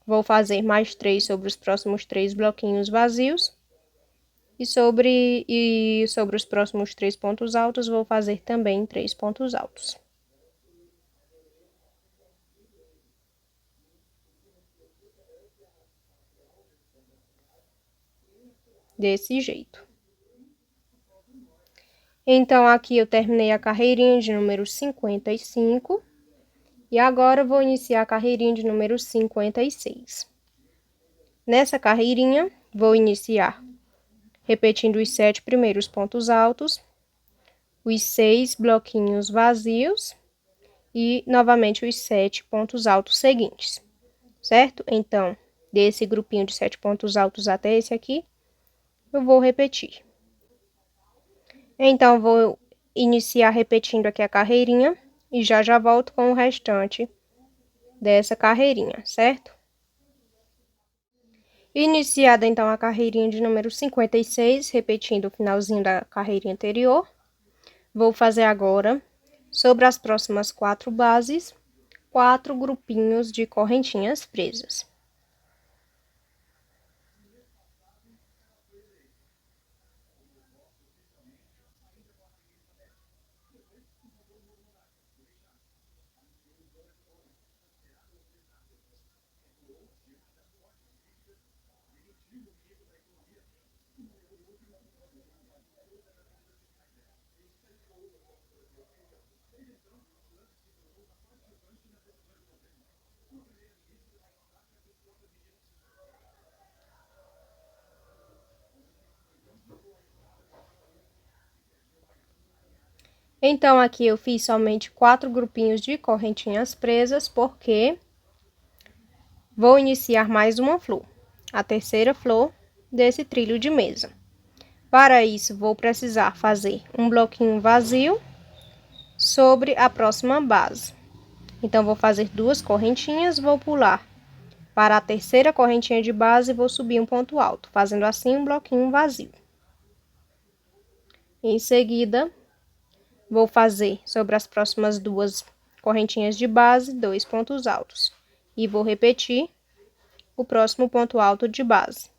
Vou fazer mais 3 sobre os próximos 3 bloquinhos vazios. E sobre os próximos 3 pontos altos, vou fazer também 3 pontos altos. Desse jeito. Então, aqui eu terminei a carreirinha de número 55. E agora, eu vou iniciar a carreirinha de número 56. Nessa carreirinha, vou iniciar repetindo os 7 primeiros pontos altos. os 6 bloquinhos vazios e novamente os 7 pontos altos seguintes, certo? Então, desse grupinho de 7 pontos altos até esse aqui, eu vou repetir. Então, vou iniciar repetindo aqui a carreirinha e já volto com o restante dessa carreirinha, certo? Iniciada então a carreirinha de número 56, repetindo o finalzinho da carreirinha anterior, vou fazer agora, sobre as próximas 4 bases, 4 grupinhos de correntinhas presas. Então, aqui eu fiz somente 4 grupinhos de correntinhas presas, porque vou iniciar mais uma flor, a terceira flor desse trilho de mesa. Para isso, vou precisar fazer um bloquinho vazio sobre a próxima base. Então, vou fazer 2 correntinhas, vou pular para a terceira correntinha de base e vou subir um ponto alto, fazendo assim um bloquinho vazio. Em seguida, vou fazer sobre as próximas 2 correntinhas de base, 2 pontos altos. E vou repetir o próximo ponto alto de base.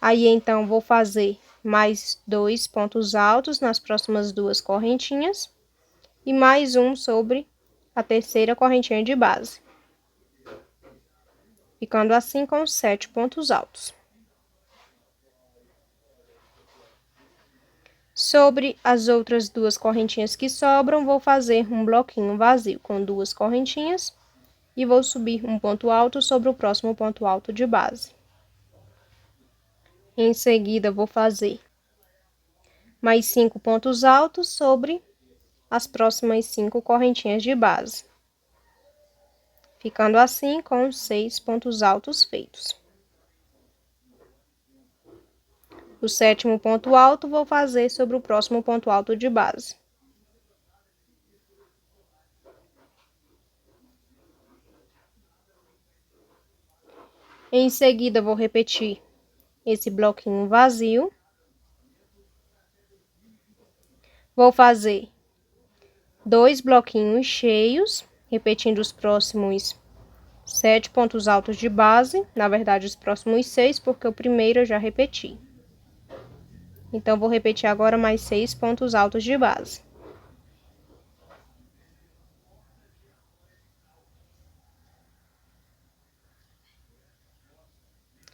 Aí, então, vou fazer mais 2 pontos altos nas próximas 2 correntinhas e mais um sobre a terceira correntinha de base, ficando assim com 7 pontos altos. Sobre as outras 2 correntinhas que sobram, vou fazer um bloquinho vazio com 2 correntinhas e vou subir um ponto alto sobre o próximo ponto alto de base. Em seguida, vou fazer mais 5 pontos altos sobre as próximas 5 correntinhas de base, ficando assim com 6 pontos altos feitos. O 7º ponto alto vou fazer sobre o próximo ponto alto de base. Em seguida, vou repetir esse bloquinho vazio. Vou fazer 2 bloquinhos cheios, repetindo os próximos 7 pontos altos de base, na verdade os próximos 6, porque o primeiro eu já repeti. Então, vou repetir agora mais 6 pontos altos de base.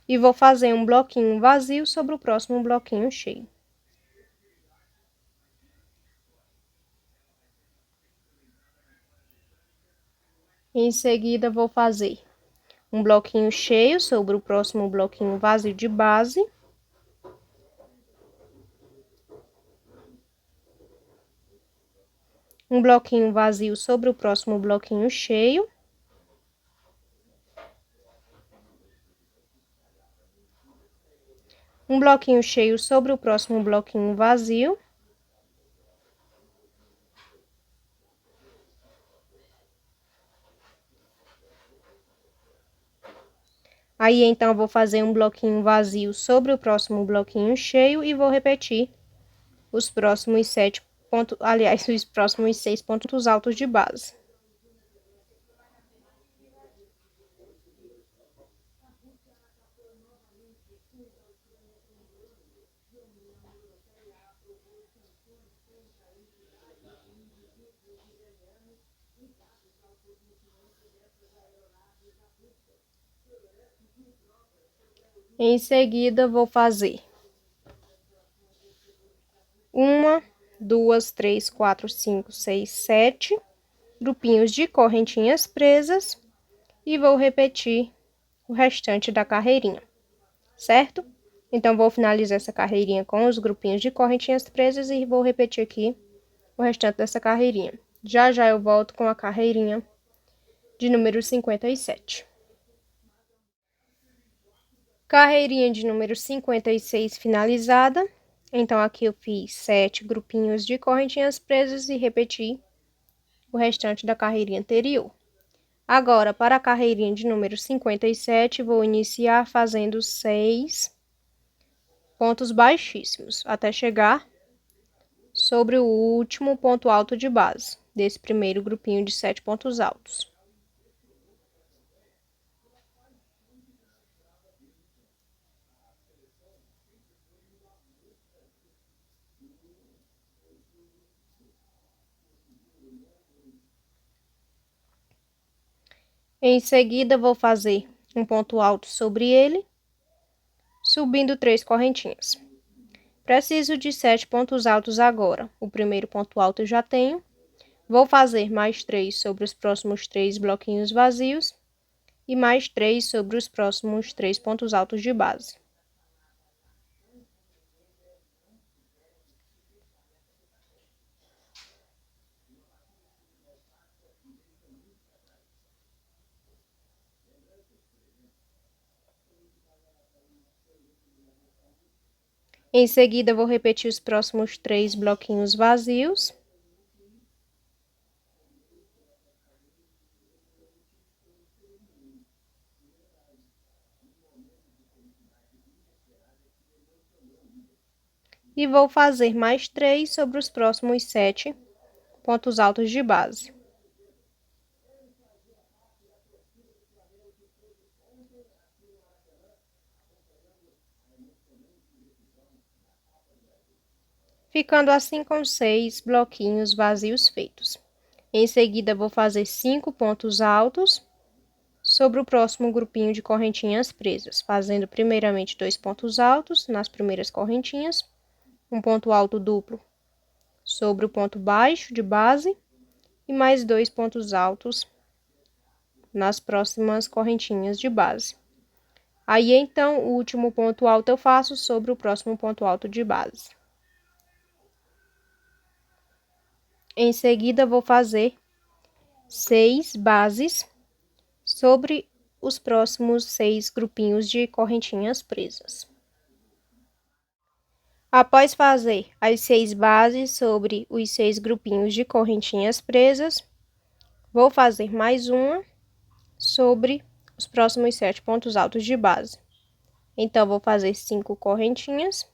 E vou fazer um bloquinho vazio sobre o próximo bloquinho cheio. Em seguida, vou fazer um bloquinho cheio sobre o próximo bloquinho vazio de base. Um bloquinho vazio sobre o próximo bloquinho cheio. Um bloquinho cheio sobre o próximo bloquinho vazio. Aí, então, eu vou fazer um bloquinho vazio sobre o próximo bloquinho cheio e vou repetir os próximos 7 pontos, aliás, os próximos 6 pontos altos de base. Em seguida, vou fazer 1, 2, 3, 4, 5, 6, 7 grupinhos de correntinhas presas e vou repetir o restante da carreirinha, certo? Então, vou finalizar essa carreirinha com os grupinhos de correntinhas presas e vou repetir aqui o restante dessa carreirinha. Já já eu volto com a carreirinha de número 57. Carreirinha de número 56 finalizada. Então, aqui eu fiz 7 grupinhos de correntinhas presas e repeti o restante da carreirinha anterior. Agora, para a carreirinha de número 57, vou iniciar fazendo 6 pontos baixíssimos, até chegar sobre o último ponto alto de base, desse primeiro grupinho de 7 pontos altos. Em seguida, vou fazer um ponto alto sobre ele, subindo 3 correntinhas. Preciso de 7 pontos altos agora. O primeiro ponto alto eu já tenho. Vou fazer mais 3 sobre os próximos 3 bloquinhos vazios e mais 3 sobre os próximos 3 pontos altos de base. Em seguida, vou repetir os próximos 3 bloquinhos vazios. E vou fazer mais 3 sobre os próximos 7 pontos altos de base. Ficando assim com 6 bloquinhos vazios feitos. Em seguida, vou fazer 5 pontos altos sobre o próximo grupinho de correntinhas presas, fazendo primeiramente 2 pontos altos nas primeiras correntinhas, um ponto alto duplo sobre o ponto baixo de base e mais 2 pontos altos nas próximas correntinhas de base. Aí, então, o último ponto alto eu faço sobre o próximo ponto alto de base. Em seguida, vou fazer 6 bases sobre os próximos 6 grupinhos de correntinhas presas. Após fazer as 6 bases sobre os 6 grupinhos de correntinhas presas, vou fazer mais uma sobre os próximos 7 pontos altos de base. Então, vou fazer 5 correntinhas,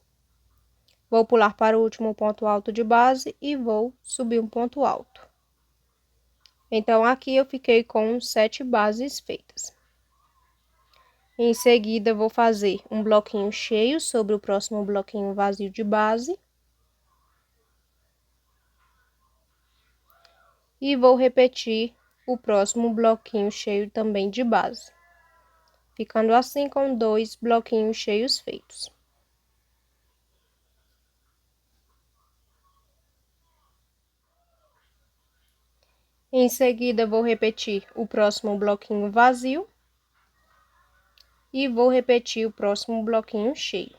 vou pular para o último ponto alto de base e vou subir um ponto alto. Então, aqui eu fiquei com 7 bases feitas. Em seguida, vou fazer um bloquinho cheio sobre o próximo bloquinho vazio de base. E vou repetir o próximo bloquinho cheio também de base, ficando assim com 2 bloquinhos cheios feitos. Em seguida, vou repetir o próximo bloquinho vazio e vou repetir o próximo bloquinho cheio,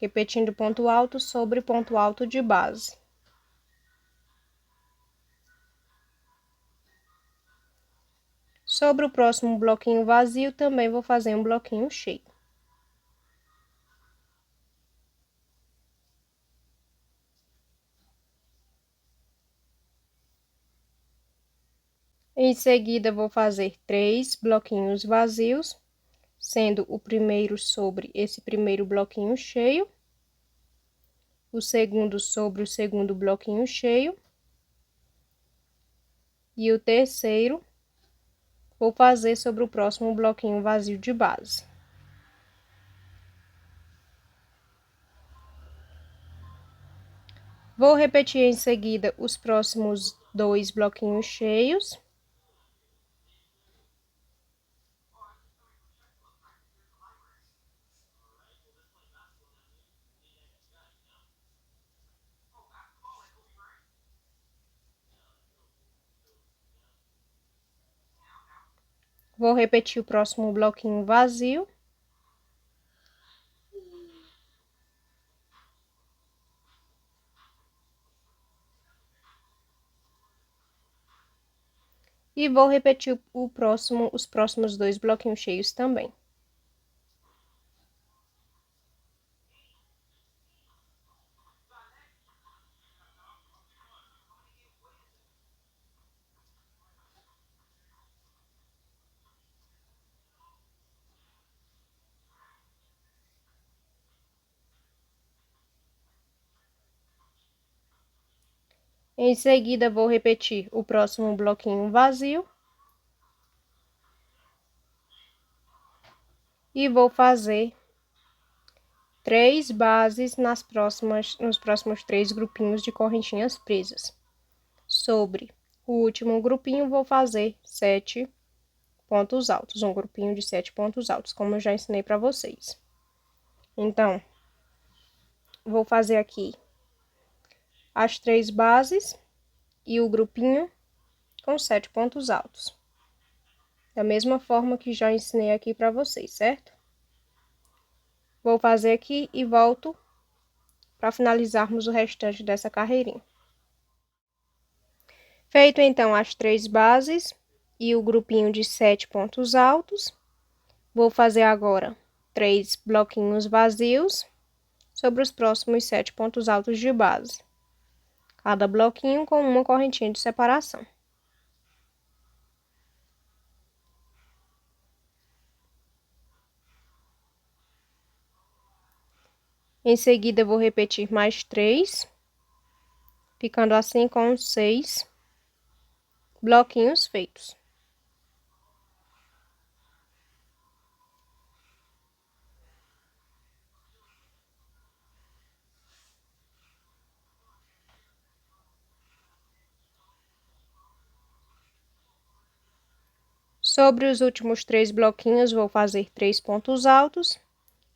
repetindo ponto alto sobre ponto alto de base. Sobre o próximo bloquinho vazio, também vou fazer um bloquinho cheio. Em seguida, vou fazer 3 bloquinhos vazios, sendo o primeiro sobre esse primeiro bloquinho cheio, o segundo sobre o segundo bloquinho cheio, e o terceiro vou fazer sobre o próximo bloquinho vazio de base. Vou repetir em seguida os próximos 2 bloquinhos cheios. Vou repetir o próximo bloquinho vazio. E vou repetir os próximos 2 bloquinhos cheios também. Em seguida, vou repetir o próximo bloquinho vazio. E vou fazer 3 bases nos próximos 3 grupinhos de correntinhas presas. Sobre o último grupinho, vou fazer 7 pontos altos, um grupinho de 7 pontos altos, como eu já ensinei para vocês. Então, vou fazer aqui as 3 bases e o grupinho com 7 pontos altos. Da mesma forma que já ensinei aqui para vocês, certo? Vou fazer aqui e volto para finalizarmos o restante dessa carreirinha. Feito então as 3 bases e o grupinho de 7 pontos altos, vou fazer agora 3 bloquinhos vazios sobre os próximos 7 pontos altos de base. Cada bloquinho com uma correntinha de separação. Em seguida, vou repetir mais 3, ficando assim com 6 bloquinhos feitos. Sobre os últimos 3 bloquinhos, vou fazer 3 pontos altos.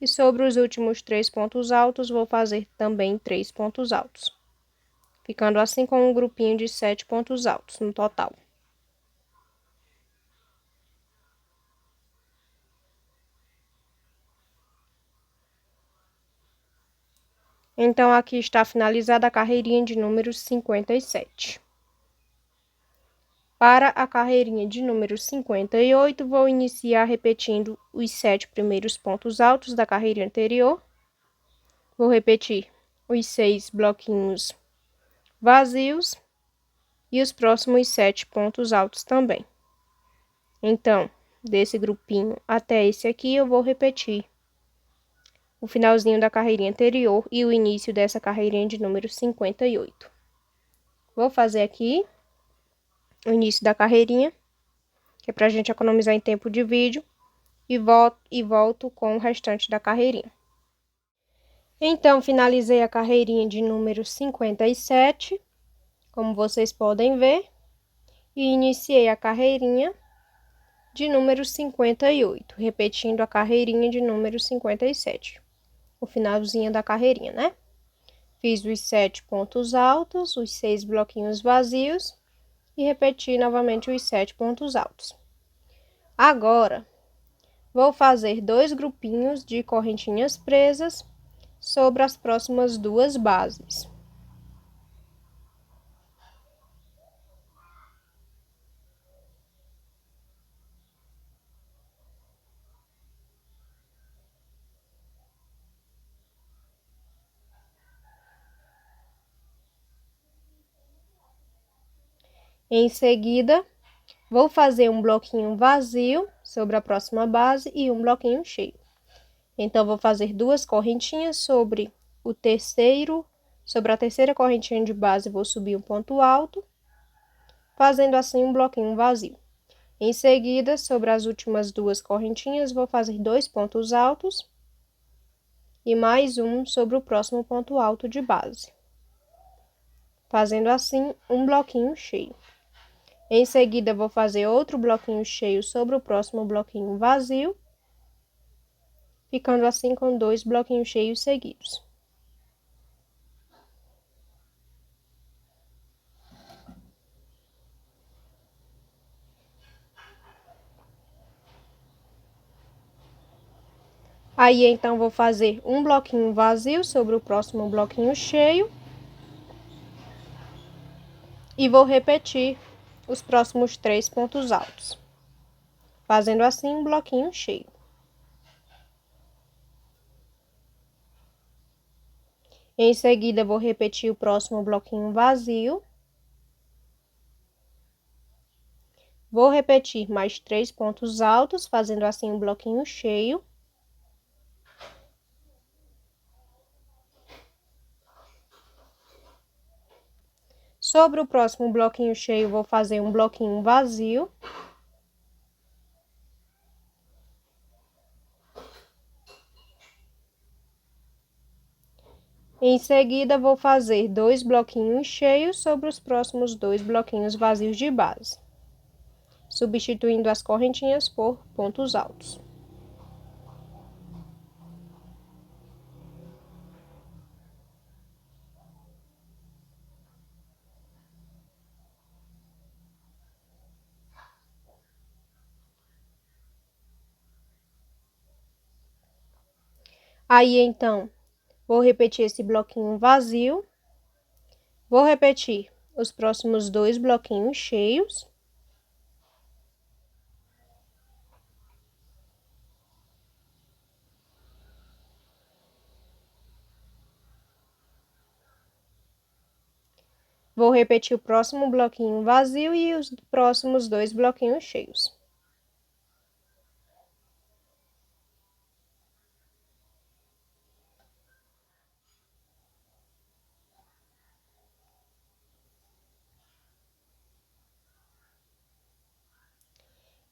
E sobre os últimos 3 pontos altos, vou fazer também 3 pontos altos. Ficando assim com um grupinho de 7 pontos altos no total. Então, aqui está finalizada a carreirinha de número 57. Para a carreirinha de número 58, vou iniciar repetindo os 7 primeiros pontos altos da carreirinha anterior. Vou repetir os 6 bloquinhos vazios e os próximos 7 pontos altos também. Então, desse grupinho até esse aqui, eu vou repetir o finalzinho da carreirinha anterior e o início dessa carreirinha de número 58. Vou fazer aqui o início da carreirinha, que é pra gente economizar em tempo de vídeo, e volto com o restante da carreirinha. Então, finalizei a carreirinha de número 57, como vocês podem ver, e iniciei a carreirinha de número 58, repetindo a carreirinha de número 57, o finalzinho da carreirinha, né? Fiz os 7 pontos altos, os 6 bloquinhos vazios e repeti novamente os 7 pontos altos. Agora, vou fazer 2 grupinhos de correntinhas presas sobre as próximas 2 bases. Em seguida, vou fazer um bloquinho vazio sobre a próxima base e um bloquinho cheio. Então, vou fazer 2 correntinhas sobre a terceira correntinha de base, vou subir um ponto alto, fazendo assim um bloquinho vazio. Em seguida, sobre as últimas 2 correntinhas, vou fazer 2 pontos altos e mais um sobre o próximo ponto alto de base, fazendo assim um bloquinho cheio. Em seguida, vou fazer outro bloquinho cheio sobre o próximo bloquinho vazio, ficando assim com 2 bloquinhos cheios seguidos. Aí, então, vou fazer um bloquinho vazio sobre o próximo bloquinho cheio. E vou repetir os próximos 3 pontos altos, fazendo assim um bloquinho cheio. Em seguida, vou repetir o próximo bloquinho vazio. Vou repetir mais 3 pontos altos, fazendo assim um bloquinho cheio. Sobre o próximo bloquinho cheio, vou fazer um bloquinho vazio. Em seguida, vou fazer 2 bloquinhos cheios sobre os próximos 2 bloquinhos vazios de base, substituindo as correntinhas por pontos altos. Aí, então, vou repetir esse bloquinho vazio. Vou repetir os próximos 2 bloquinhos cheios. Vou repetir o próximo bloquinho vazio e os próximos 2 bloquinhos cheios.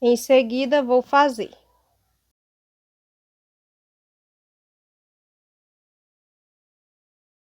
Em seguida, vou fazer